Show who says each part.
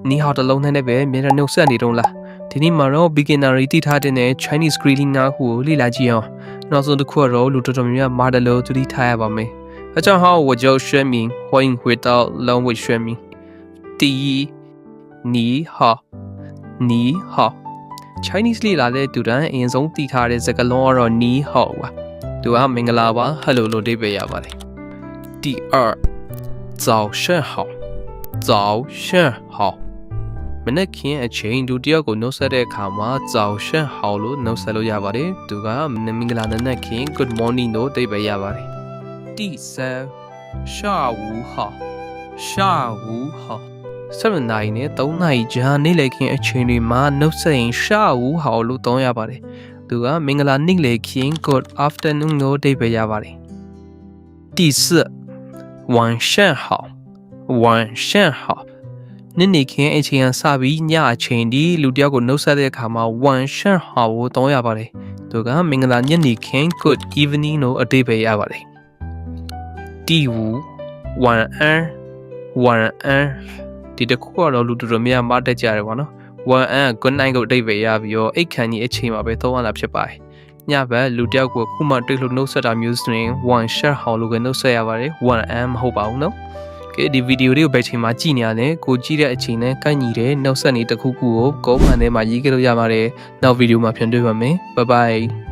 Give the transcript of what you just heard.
Speaker 1: နီဟောတလုံးနဲ့ပဲမြေနှုတ်ဆက်နေတော့လားဒီနေ့မှာတော့ beginner တီးထားတဲ့ Chinese greeting နာကိုလေ့လာကြည့်အောင်နောက်ဆုံးတစ်ခုတော့လူတော်တော်များများမာတယ်လို့သူတီးထားရပါမယ်အကြောင်းဟော我叫宣明欢迎回到浪尾宣明第一你好你好 Chinese လေ့လာတဲ့သူတိုင်းအရင်ဆုံးတီးထားတဲ့စကားလုံးကတော့你好ပါသူကမင်္ဂလာပါ hello လို့အဓိပ္ပာယ်ရပါတယ်第二早上好早上好မနေ့ကအချိန်ဒုတိယကိုနှုတ်ဆက်တဲ့အခါမှာ早上好လို့နှုတ်ဆက်လို့ရပါတယ်သူကမင်္ဂလာနံနက်ခင်း good morning လို့အဓိပ္ပာယ်ရပါတယ်第三下午好下午好7နာရီနဲ့3နာရီကြားနေ့လည်ခင်းအချိန်တွေမှာနှုတ်ဆက်ရင်下午好လို့သုံးရပါတယ်သူကမင်္ဂလာနေ့လည်ခင်း good afternoon လို့အဓိပ္ပာယ်ရပါတယ်第四晚上好晚上好နေ့နေ့ခင်းအချိန်ကစပြီးညအချိန်ဒီလူတယောက်ကိုနှုတ်ဆက်တဲ့အခါမှာ晚上好ကိုသုံးရပါတယ်သူကမင်္ဂလာညနေခင်း good evening လို့အဓိပ္ပာယ်ရပါတယ်第五晚安晚安ဒီတစ်ခုကတော့လူတော်တော်များများမတက်ကြတယ်ပေါ့နော်晚安 good night ကိုအဓိပ္ပာယ်ရပြီးတော့အိတ်ခမ်းကြီးအချိန်မှာပဲသုံးရတာဖြစ်ပါတယ်ညဘက်လူတယောက်ကိုခုမှတွေ့လို့နှုတ်ဆက်တာမျိုးဆိုရင်晚上好လို့ကနှုတ်ဆက်ရပါတယ်晚安မဟုတ်ပါဘူးနော်ကဲဒီဗီဒီယိုလေးကိုဘယ်ချိန်မှာကြည့်နေရလဲကိုကြည့်တဲ့အချိန်နဲ့ကိုက်ညီတဲ့နှုတ်ဆက်နေတစ်ခုခုကို comment ထဲမှာရေးခဲ့လို့ရပါတယ်နောက်ဗီဒီယိုမှာပြန်တွေ့ပါမယ် bye bye